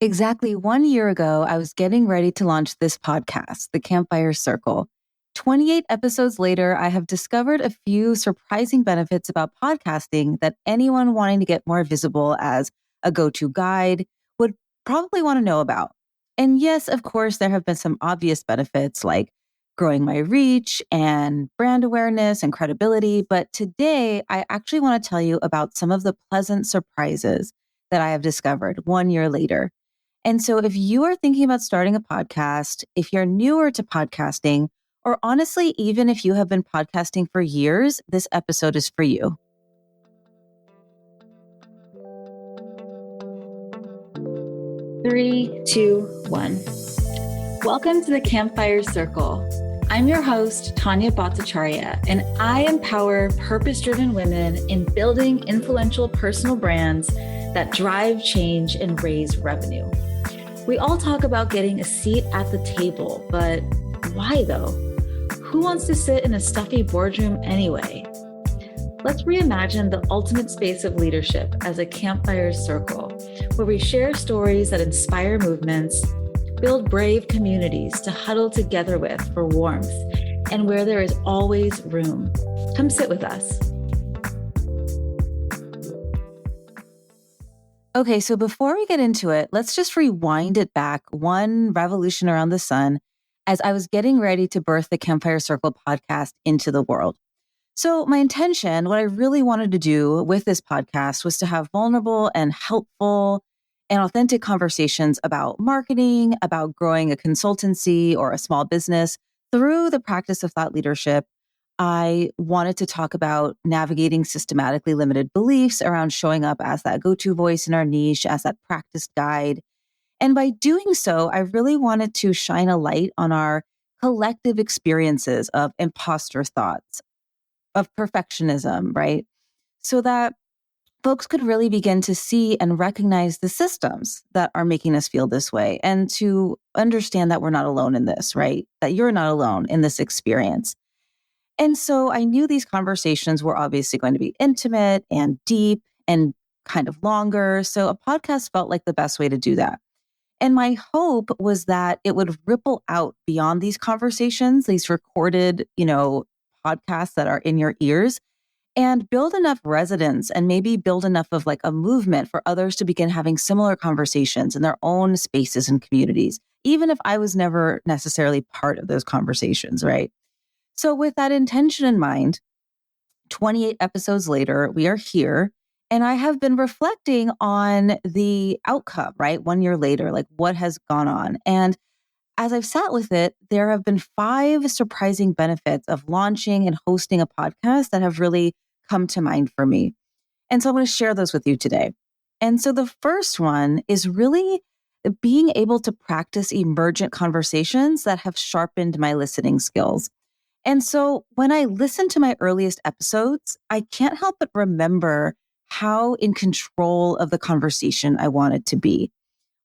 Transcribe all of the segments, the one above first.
Exactly 1 year ago, I was getting ready to launch this podcast, The Campfire Circle. 28 episodes later, I have discovered a few surprising benefits about podcasting that anyone wanting to get more visible as a go to guide would probably want to know about. And yes, of course, there have been some obvious benefits like growing my reach and brand awareness and credibility. But today, I actually want to tell you about some of the pleasant surprises that I have discovered 1 year later. And so, if you are thinking about starting a podcast, if you're newer to podcasting, or honestly, even if you have been podcasting for years, this episode is for you. Three, two, one. Welcome to the Campfire Circle. I'm your host, Tanya Bhattacharya, and I empower purpose-driven women in building influential personal brands that drive change and raise revenue. We all talk about getting a seat at the table, but why though? Who wants to sit in a stuffy boardroom anyway? Let's reimagine the ultimate space of leadership as a campfire circle, where we share stories that inspire movements, build brave communities to huddle together with for warmth, and where there is always room. Come sit with us. Okay, so before we get into it, let's just rewind it back one revolution around the sun as I was getting ready to birth the Campfire Circle podcast into the world. So my intention, what I really wanted to do with this podcast was to have vulnerable and helpful and authentic conversations about marketing, about growing a consultancy or a small business through the practice of thought leadership. I wanted to talk about navigating systematically limited beliefs around showing up as that go-to voice in our niche, as that practice guide. And by doing so, I really wanted to shine a light on our collective experiences of imposter thoughts, of perfectionism, right? So that folks could really begin to see and recognize the systems that are making us feel this way and to understand that we're not alone in this, right? That you're not alone in this experience. And so I knew these conversations were obviously going to be intimate and deep and kind of longer. So a podcast felt like the best way to do that. And my hope was that it would ripple out beyond these conversations, these recorded, podcasts that are in your ears, and build enough resonance and maybe build enough of like a movement for others to begin having similar conversations in their own spaces and communities, even if I was never necessarily part of those conversations, right? So with that intention in mind, 28 episodes later, we are here. And I have been reflecting on the outcome, right? 1 year later, like what has gone on. And as I've sat with it, there have been 5 surprising benefits of launching and hosting a podcast that have really come to mind for me. And so I'm going to share those with you today. And so the first one is really being able to practice emergent conversations that have sharpened my listening skills. And so when I listen to my earliest episodes, I can't help but remember how in control of the conversation I wanted to be.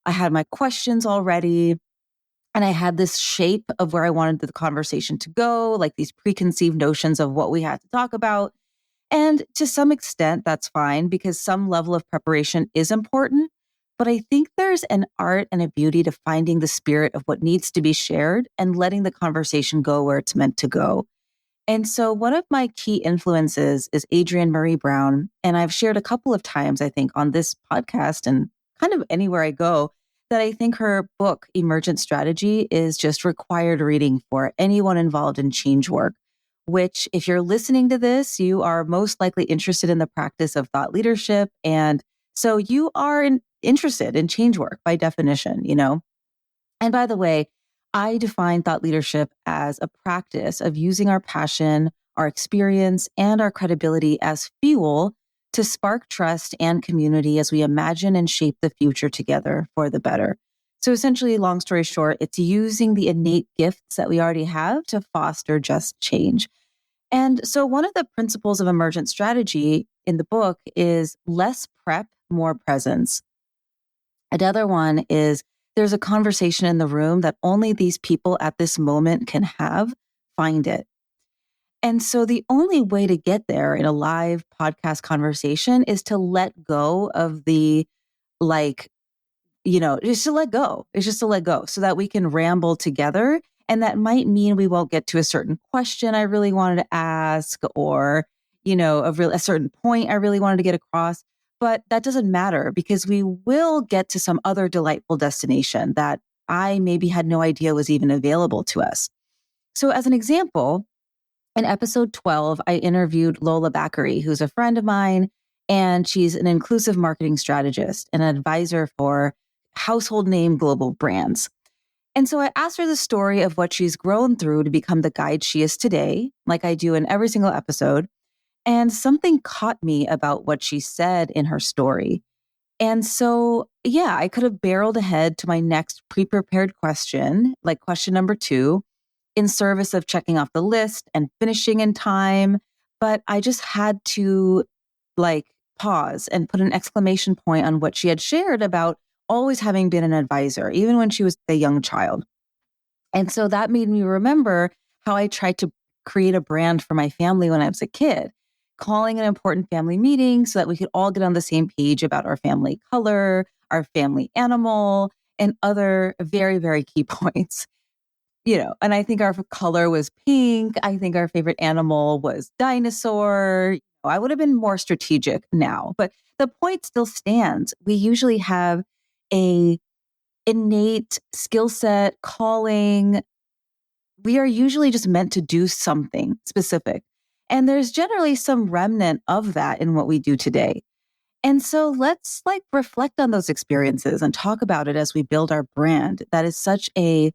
I had my questions already, and I had this shape of where I wanted the conversation to go, like these preconceived notions of what we had to talk about. And to some extent, that's fine because some level of preparation is important. But I think there's an art and a beauty to finding the spirit of what needs to be shared and letting the conversation go where it's meant to go. And so one of my key influences is Adrienne Marie Brown. And I've shared a couple of times, I think, on this podcast and kind of anywhere I go, that I think her book, Emergent Strategy, is just required reading for anyone involved in change work, which if you're listening to this, you are most likely interested in the practice of thought leadership. And so you are interested in change work by definition, And by the way, I define thought leadership as a practice of using our passion, our experience, and our credibility as fuel to spark trust and community as we imagine and shape the future together for the better. So essentially, long story short, it's using the innate gifts that we already have to foster just change. And so one of the principles of emergent strategy in the book is less prep, more presence. Another one is there's a conversation in the room that only these people at this moment can have, find it. And so the only way to get there in a live podcast conversation is to let go of the like just to let go. It's just to let go so that we can ramble together. And that might mean we won't get to a certain question I really wanted to ask, or, a certain point I really wanted to get across. But that doesn't matter because we will get to some other delightful destination that I maybe had no idea was even available to us. So as an example, in episode 12, I interviewed Lola Bakary, who's a friend of mine, and she's an inclusive marketing strategist and an advisor for household name global brands. And so I asked her the story of what she's grown through to become the guide she is today, like I do in every single episode. And something caught me about what she said in her story. And so, yeah, I could have barreled ahead to my next pre-prepared question, like question number 2, in service of checking off the list and finishing in time. But I just had to pause and put an exclamation point on what she had shared about always having been an advisor, even when she was a young child. And so that made me remember how I tried to create a brand for my family when I was a kid, calling an important family meeting so that we could all get on the same page about our family color, our family animal, and other very, very key points. And I think our color was pink. I think our favorite animal was dinosaur. I would have been more strategic now, but the point still stands. We usually have a innate skill set, calling. We are usually just meant to do something specific. And there's generally some remnant of that in what we do today. And so let's reflect on those experiences and talk about it as we build our brand. That is such a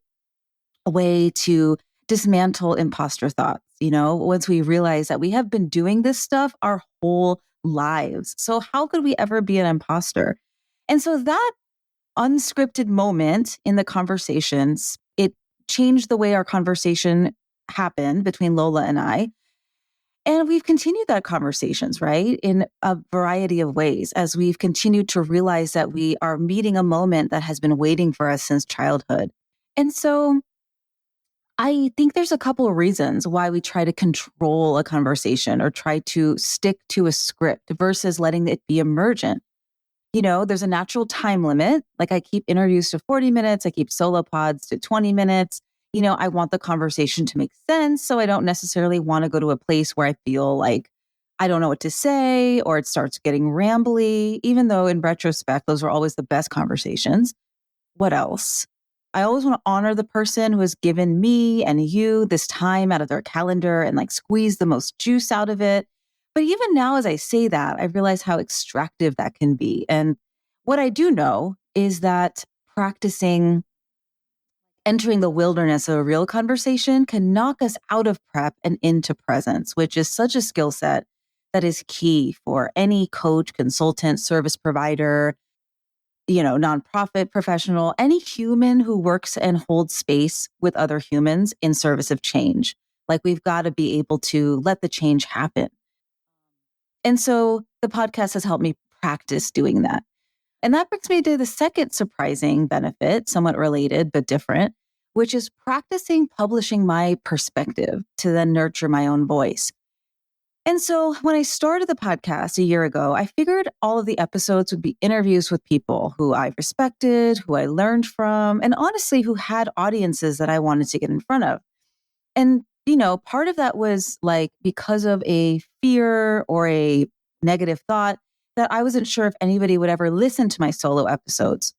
way to dismantle imposter thoughts, once we realize that we have been doing this stuff our whole lives. So how could we ever be an imposter? And so that unscripted moment in the conversations, it changed the way our conversation happened between Lola and I. And we've continued that conversations, right, in a variety of ways as we've continued to realize that we are meeting a moment that has been waiting for us since childhood. And so I think there's a couple of reasons why we try to control a conversation or try to stick to a script versus letting it be emergent. There's a natural time limit. Like I keep interviews to 40 minutes. I keep solo pods to 20 minutes. I want the conversation to make sense. So I don't necessarily want to go to a place where I feel like I don't know what to say or it starts getting rambly, even though in retrospect, those were always the best conversations. What else? I always want to honor the person who has given me and you this time out of their calendar and squeeze the most juice out of it. But even now, as I say that, I realize how extractive that can be. And what I do know is that practicing entering the wilderness of a real conversation can knock us out of prep and into presence, which is such a skill set that is key for any coach, consultant, service provider, nonprofit professional, any human who works and holds space with other humans in service of change. We've got to be able to let the change happen. And so the podcast has helped me practice doing that. And that brings me to the second surprising benefit, somewhat related but different, which is practicing publishing my perspective to then nurture my own voice. And so when I started the podcast a year ago, I figured all of the episodes would be interviews with people who I respected, who I learned from, and honestly, who had audiences that I wanted to get in front of. And, part of that was because of a fear or a negative thought that I wasn't sure if anybody would ever listen to my solo episodes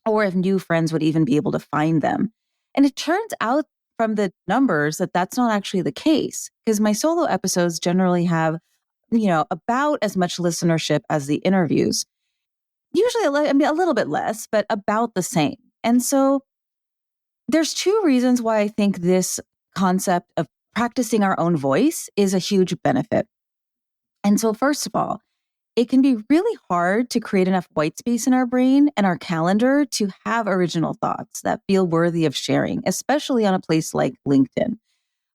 or if new friends would even be able to find them. And it turns out from the numbers that that's not actually the case because my solo episodes generally have, about as much listenership as the interviews. Usually, a little bit less, but about the same. And so there's two reasons why I think this concept of practicing our own voice is a huge benefit. And so first of all, it can be really hard to create enough white space in our brain and our calendar to have original thoughts that feel worthy of sharing, especially on a place like LinkedIn.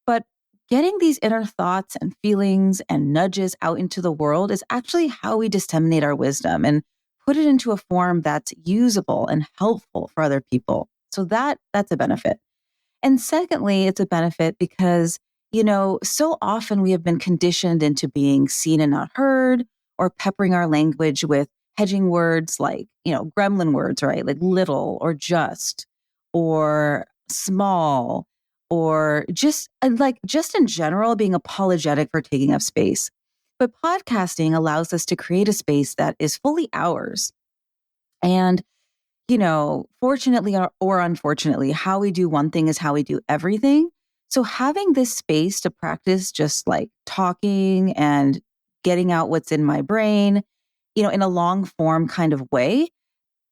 But getting these inner thoughts and feelings and nudges out into the world is actually how we disseminate our wisdom and put it into a form that's usable and helpful for other people. So that's a benefit. And secondly, it's a benefit because, so often we have been conditioned into being seen and not heard, or peppering our language with hedging words like, gremlin words, right? Like little or just or small or just in general being apologetic for taking up space. But podcasting allows us to create a space that is fully ours. And fortunately or unfortunately, how we do one thing is how we do everything. So having this space to practice just like talking and getting out what's in my brain, in a long form kind of way,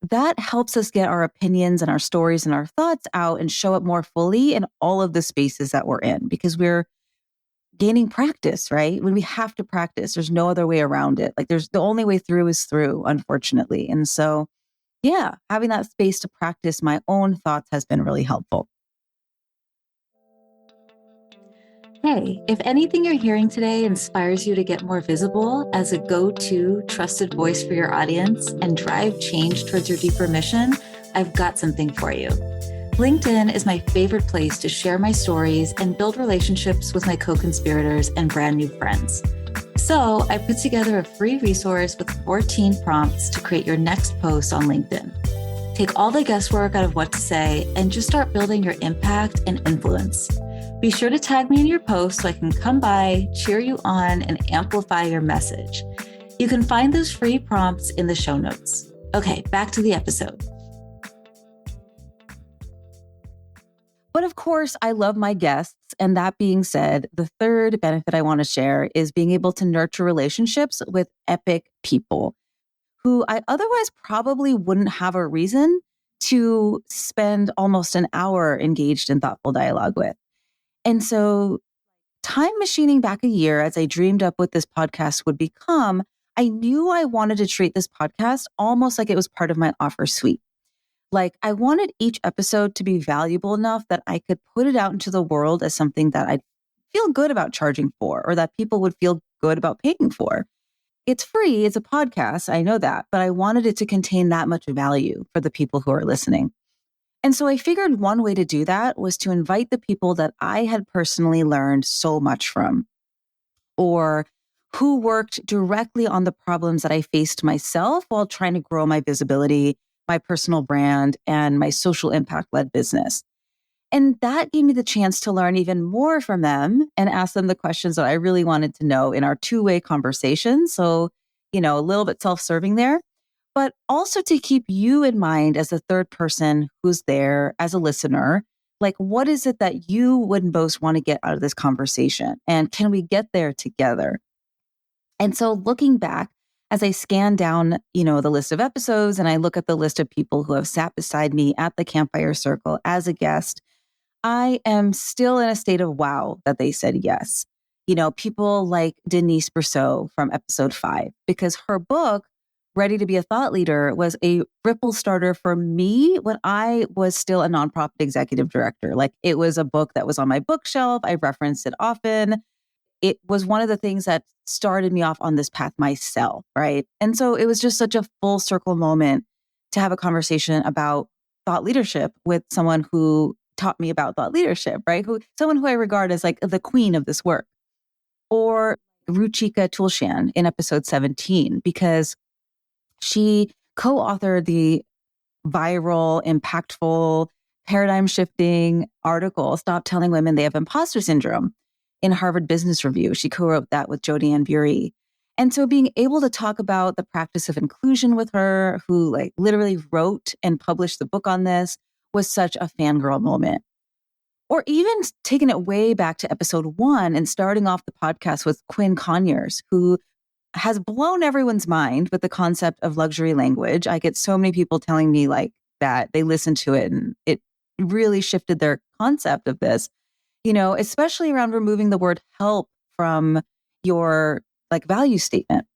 that helps us get our opinions and our stories and our thoughts out and show up more fully in all of the spaces that we're in because we're gaining practice, right? When we have to practice, there's no other way around it. Like the only way through is through, unfortunately. And so yeah, having that space to practice my own thoughts has been really helpful. Hey, if anything you're hearing today inspires you to get more visible as a go-to trusted voice for your audience and drive change towards your deeper mission, I've got something for you. LinkedIn is my favorite place to share my stories and build relationships with my co-conspirators and brand new friends. So I put together a free resource with 14 prompts to create your next post on LinkedIn. Take all the guesswork out of what to say and just start building your impact and influence. Be sure to tag me in your post so I can come by, cheer you on, and amplify your message. You can find those free prompts in the show notes. Okay, back to the episode. But of course, I love my guests. And that being said, the third benefit I want to share is being able to nurture relationships with epic people who I otherwise probably wouldn't have a reason to spend almost an hour engaged in thoughtful dialogue with. And so time machining back a year as I dreamed up what this podcast would become, I knew I wanted to treat this podcast almost like it was part of my offer suite. Like I wanted each episode to be valuable enough that I could put it out into the world as something that I'd feel good about charging for or that people would feel good about paying for. It's free, it's a podcast, I know that, but I wanted it to contain that much value for the people who are listening. And so I figured one way to do that was to invite the people that I had personally learned so much from or who worked directly on the problems that I faced myself while trying to grow my visibility, my personal brand, and my social impact-led business. And that gave me the chance to learn even more from them and ask them the questions that I really wanted to know in our two-way conversation. So, a little bit self-serving there, but also to keep you in mind as the third person who's there as a listener. Like, what is it that you would most want to get out of this conversation? And can we get there together? And so looking back, as I scan down, the list of episodes and I look at the list of people who have sat beside me at the campfire circle as a guest, I am still in a state of wow that they said yes. People like Denise Brousseau from episode 5, because her book, Ready to be a Thought Leader, was a ripple starter for me when I was still a nonprofit executive director. Like it was a book that was on my bookshelf. I referenced it often. It was one of the things that started me off on this path myself, right? And so it was just such a full circle moment to have a conversation about thought leadership with someone who taught me about thought leadership, right? Someone who I regard as like the queen of this work. Or Ruchika Tulshan in episode 17, because she co-authored the viral, impactful, paradigm shifting article, Stop Telling Women They Have Imposter Syndrome, in Harvard Business Review. She co-wrote that with Jodi Ann Burey. And so being able to talk about the practice of inclusion with her, who like literally wrote and published the book on this, was such a fangirl moment. Or even taking it way back to episode 1 and starting off the podcast with Quinn Conyers, who has blown everyone's mind with the concept of luxury language. I get so many people telling me like that they listen to it and it really shifted their concept of this, especially around removing the word help from your like value statement.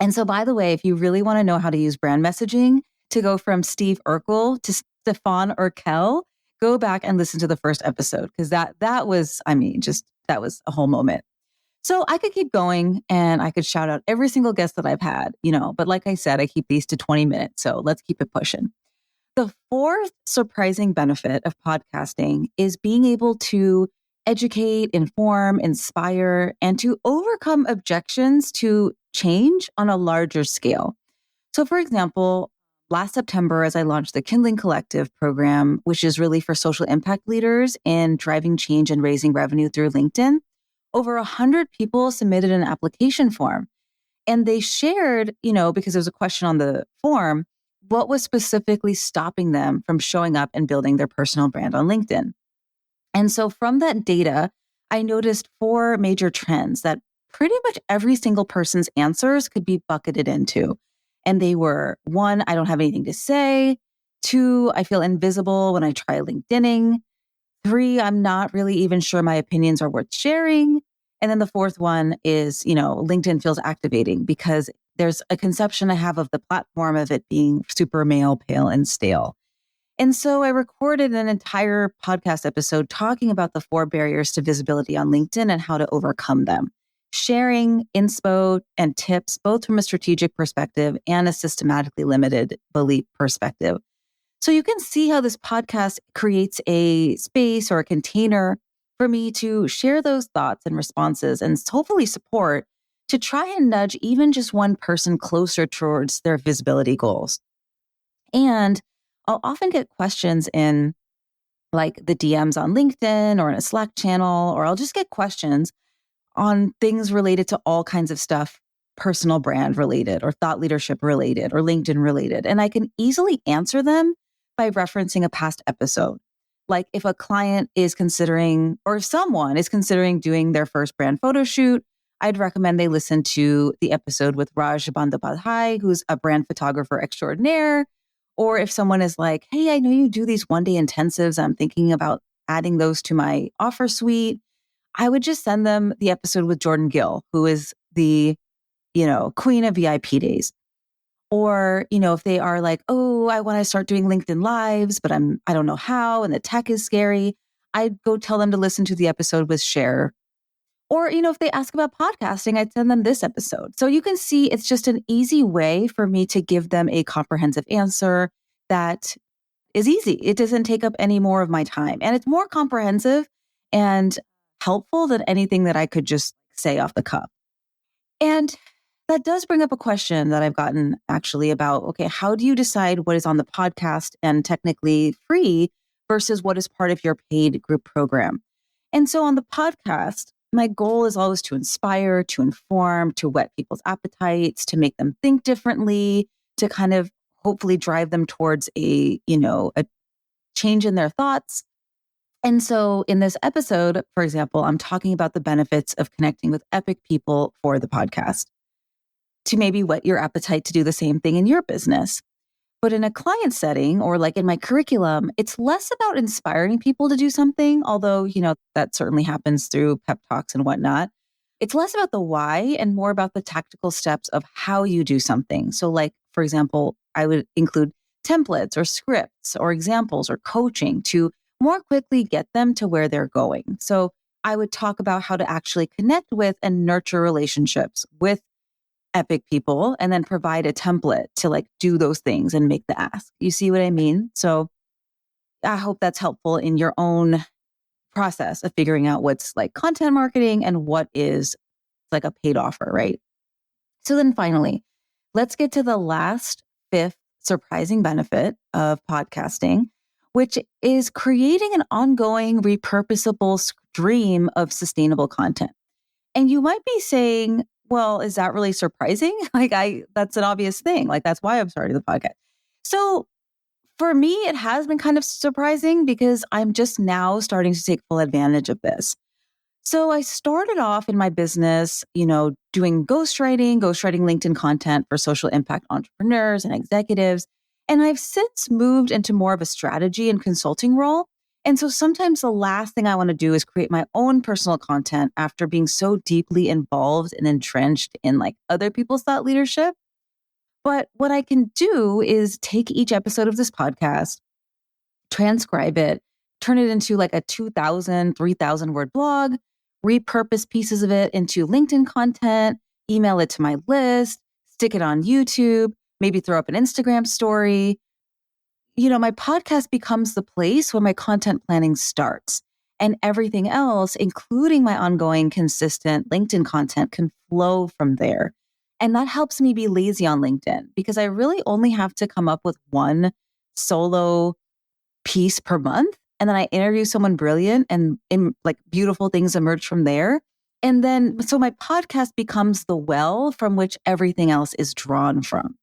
And so, by the way, if you really want to know how to use brand messaging to go from Steve Urkel to Stefan Urkel, go back and listen to the first episode, because that was, that was a whole moment. So I could keep going and I could shout out every single guest that I've had, but like I said, I keep these to 20 minutes. So let's keep it pushing. The fourth surprising benefit of podcasting is being able to educate, inform, inspire, and to overcome objections to change on a larger scale. So, for example, last September, as I launched the Kindling Collective program, which is really for social impact leaders in driving change and raising revenue through LinkedIn, over 100 people submitted an application form. And they shared, because there was a question on the form, what was specifically stopping them from showing up and building their personal brand on LinkedIn. And so from that data, I noticed four major trends that pretty much every single person's answers could be bucketed into. And they were: one, I don't have anything to say; two, I feel invisible when I try LinkedIning; three, I'm not really even sure my opinions are worth sharing; and then the fourth one is, LinkedIn feels activating because there's a conception I have of the platform of it being super male, pale, and stale. And so I recorded an entire podcast episode talking about the four barriers to visibility on LinkedIn and how to overcome them, sharing inspo and tips, both from a strategic perspective and a systematically limited belief perspective. So you can see how this podcast creates a space or a container for me to share those thoughts and responses and hopefully support to try and nudge even just one person closer towards their visibility goals. And I'll often get questions in like the DMs on LinkedIn or in a Slack channel, or I'll just get questions on things related to all kinds of stuff, personal brand related or thought leadership related or LinkedIn related. And I can easily answer them by referencing a past episode. Like if a client is considering, or if someone is considering doing their first brand photo shoot, I'd recommend they listen to the episode with Raj Bandyopadhyay, who's a brand photographer extraordinaire. Or if someone is like, hey, I know you do these one-day intensives, I'm thinking about adding those to my offer suite, I would just send them the episode with Jordan Gill, who is the, queen of VIP days. Or, if they are like, oh, I want to start doing LinkedIn lives, but I don't know how, and the tech is scary, I'd go tell them to listen to the episode with Cher. Or, if they ask about podcasting, I'd send them this episode. So you can see it's just an easy way for me to give them a comprehensive answer that is easy. It doesn't take up any more of my time. And it's more comprehensive and helpful than anything that I could just say off the cuff. And that does bring up a question that I've gotten actually about, okay, how do you decide what is on the podcast and technically free versus what is part of your paid group program? And so on the podcast, my goal is always to inspire, to inform, to whet people's appetites, to make them think differently, to kind of hopefully drive them towards a change in their thoughts. And so in this episode, for example, I'm talking about the benefits of connecting with epic people for the podcast to maybe whet your appetite to do the same thing in your business. But in a client setting or like in my curriculum, it's less about inspiring people to do something, although, that certainly happens through pep talks and whatnot. It's less about the why and more about the tactical steps of how you do something. So like, for example, I would include templates or scripts or examples or coaching to more quickly get them to where they're going. So I would talk about how to actually connect with and nurture relationships with epic people and then provide a template to like do those things and make the ask. You see what I mean? So I hope that's helpful in your own process of figuring out what's like content marketing and what is like a paid offer, right? So then finally, let's get to the last fifth surprising benefit of podcasting, which is creating an ongoing repurposable stream of sustainable content. And you might be saying, well, is that really surprising? That's an obvious thing. Like, that's why I'm starting the podcast. So for me, it has been kind of surprising because I'm just now starting to take full advantage of this. So I started off in my business, doing ghostwriting LinkedIn content for social impact entrepreneurs and executives. And I've since moved into more of a strategy and consulting role. And so sometimes the last thing I want to do is create my own personal content after being so deeply involved and entrenched in like other people's thought leadership. But what I can do is take each episode of this podcast, transcribe it, turn it into like a 2,000, 3,000 word blog, repurpose pieces of it into LinkedIn content, email it to my list, stick it on YouTube, maybe throw up an Instagram story. My podcast becomes the place where my content planning starts, and everything else, including my ongoing consistent LinkedIn content, can flow from there. And that helps me be lazy on LinkedIn because I really only have to come up with one solo piece per month. And then I interview someone brilliant and like beautiful things emerge from there. And then, so my podcast becomes the well from which everything else is drawn from.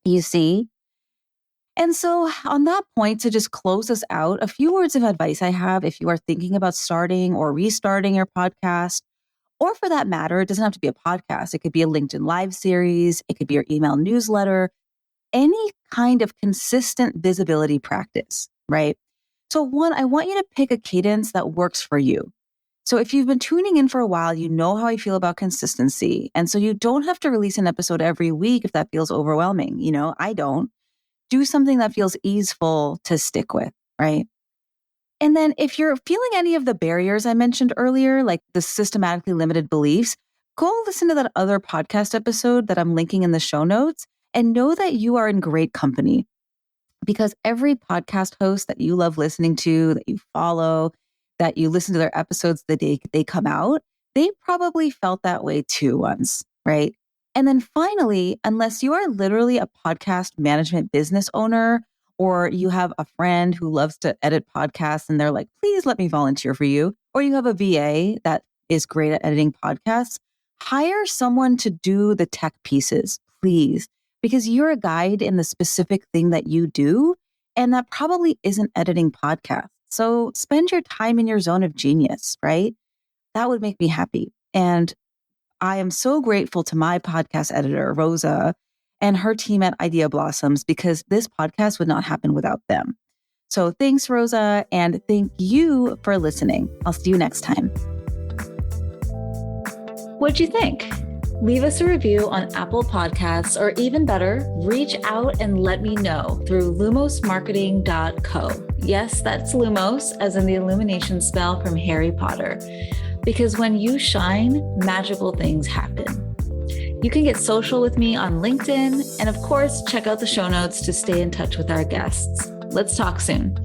You see? And so, on that point, to just close us out, a few words of advice I have if you are thinking about starting or restarting your podcast, or for that matter, it doesn't have to be a podcast. It could be a LinkedIn Live series, it could be your email newsletter, any kind of consistent visibility practice, right? So, one, I want you to pick a cadence that works for you. So, if you've been tuning in for a while, you know how I feel about consistency. And so, you don't have to release an episode every week if that feels overwhelming. I don't. Do something that feels easeful to stick with, right? And then if you're feeling any of the barriers I mentioned earlier, like the systematically limited beliefs, go listen to that other podcast episode that I'm linking in the show notes and know that you are in great company because every podcast host that you love listening to, that you follow, that you listen to their episodes the day they come out, they probably felt that way too once, right? And then finally, unless you are literally a podcast management business owner, or you have a friend who loves to edit podcasts and they're like, please let me volunteer for you, or you have a VA that is great at editing podcasts, hire someone to do the tech pieces, please, because you're a guide in the specific thing that you do, and that probably isn't editing podcasts. So spend your time in your zone of genius, right? That would make me happy. And I am so grateful to my podcast editor, Rosa, and her team at Idea Blossoms, because this podcast would not happen without them. So thanks, Rosa, and thank you for listening. I'll see you next time. What'd you think? Leave us a review on Apple Podcasts, or even better, reach out and let me know through lumosmarketing.co. Yes, that's Lumos, as in the illumination spell from Harry Potter. Because when you shine, magical things happen. You can get social with me on LinkedIn, and of course, check out the show notes to stay in touch with our guests. Let's talk soon.